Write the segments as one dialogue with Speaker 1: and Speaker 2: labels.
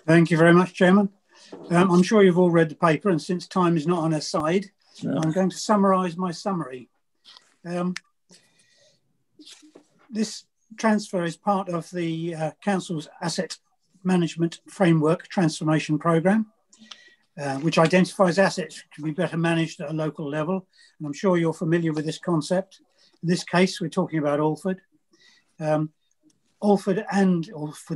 Speaker 1: Thank you very much, Chairman. I'm sure you've all read the paper, and since time is not on our side, I'm going to summarise my summary. This transfer is part of the Council's Asset Management Framework Transformation Programme, which identifies assets that can be better managed at a local level. And I'm sure you're familiar with this concept. In this case, we're talking about Alford. Alford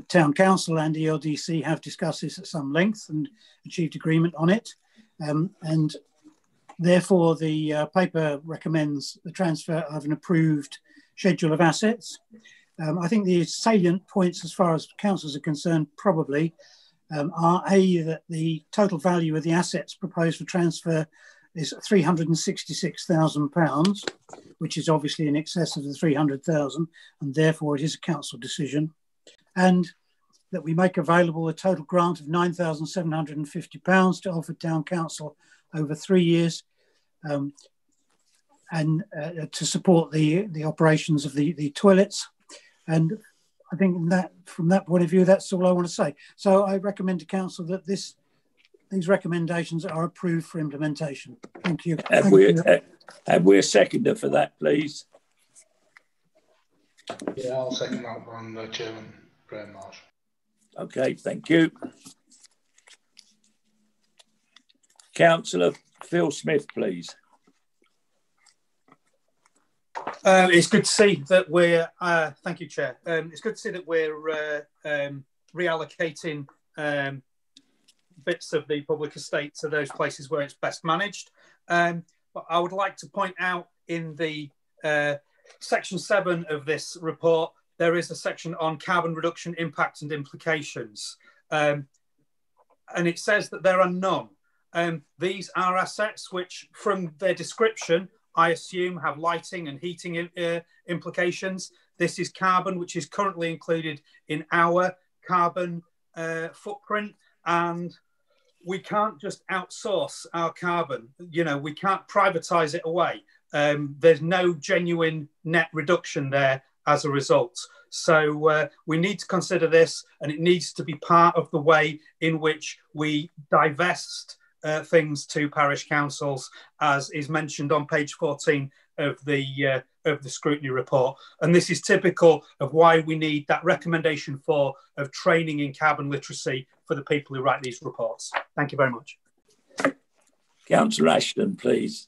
Speaker 1: Town Council and ELDC have discussed this at some length and achieved agreement on it. And therefore, the paper recommends the transfer of an approved schedule of assets. I think the salient points as far as councils are concerned probably are A, that the total value of the assets proposed for transfer is £366,000, which is obviously in excess of the 300,000, and therefore it is a council decision. And that we make available a total grant of £9,750 to Alford Town Council over 3 years, and to support the operations of the toilets. And I think from that point of view, that's all I want to say. So I recommend to council that these recommendations are approved for implementation. Thank you.
Speaker 2: Have we a seconder for that, please?
Speaker 3: Yeah, I'll second that one, Chairman Graham Marsh.
Speaker 2: Okay, thank you. Councillor Phil Smith, please.
Speaker 4: It's good to see that we're, thank you, Chair. It's good to see that we're reallocating bits of the public estate to those places where it's best managed. But I would like to point out in the section 7 of this report, there is a section on carbon reduction impact and implications. And it says that there are none. These are assets which, from their description, I assume have lighting and heating implications. This is carbon, which is currently included in our carbon footprint. And we can't just outsource our carbon. You know, we can't privatise it away. There's no genuine net reduction there as a result. So we need to consider this, and it needs to be part of the way in which we divest things to parish councils, as is mentioned on page 14 of the scrutiny report. And this is typical of why we need that recommendation 4 of training in carbon literacy for the people who write these reports. Thank you very much.
Speaker 2: Councillor Ashton, please.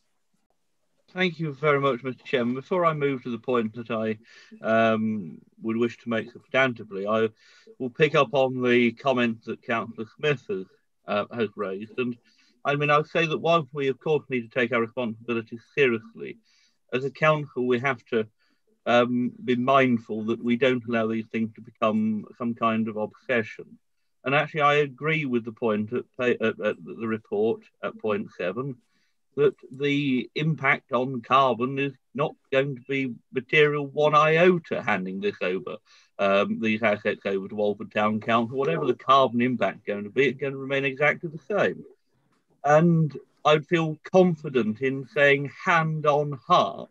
Speaker 5: Thank you very much, Mr. Chairman. Before I move to the point that I would wish to make substantively, I will pick up on the comment that Councillor Smith has raised. And I mean, I'll say that while we, of course, need to take our responsibilities seriously, as a council, we have to be mindful that we don't allow these things to become some kind of obsession. And actually, I agree with the point at the report at point 7, that the impact on carbon is not going to be material one iota handing this over, these assets over to Alford Town Council. Whatever the carbon impact going to be, it's going to remain exactly the same. And I'd feel confident in saying hand on heart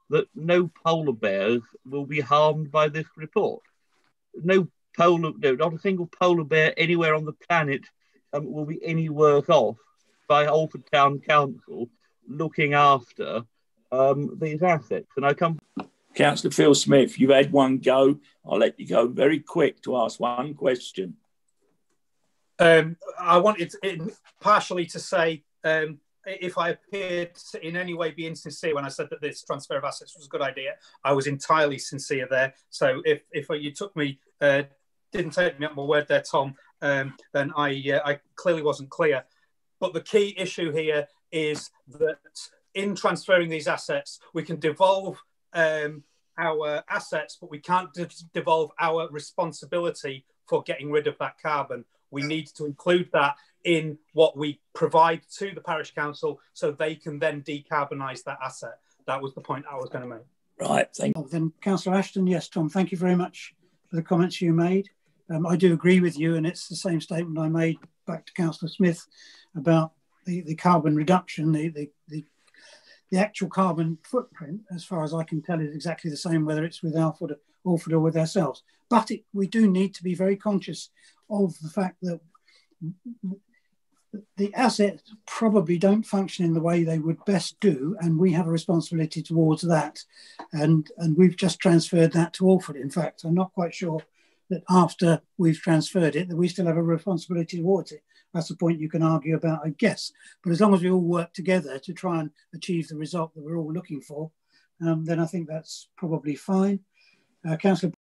Speaker 5: that no polar bears will be harmed by this report. Not a single polar bear anywhere on the planet will be any worse off by Alford Town Council looking after these assets. And I come...
Speaker 2: Councillor Phil Smith, you've had one go. I'll let you go very quick to ask one question.
Speaker 4: I wanted partially to say, if I appeared to in any way be insincere when I said that this transfer of assets was a good idea, I was entirely sincere there. So if you took me, didn't take me at my word there, Tom, then I clearly wasn't clear. But the key issue here is that in transferring these assets, we can devolve our assets, but we can't devolve our responsibility for getting rid of that carbon. We need to include that in what we provide to the parish council so they can then decarbonise that asset. That was the point I was going to make.
Speaker 2: Right, thank you.
Speaker 1: Then Councillor Ashton, yes, Tom, thank you very much for the comments you made. I do agree with you, and it's the same statement I made back to Councillor Smith about the carbon reduction. The actual carbon footprint, as far as I can tell, is exactly the same whether it's with Alford or with ourselves. But we do need to be very conscious of the fact that the assets probably don't function in the way they would best do, and we have a responsibility towards that. And we've just transferred that to Alfred. In fact, I'm not quite sure that after we've transferred it, that we still have a responsibility towards it. That's a point you can argue about, I guess. But as long as we all work together to try and achieve the result that we're all looking for, then I think that's probably fine. Councillor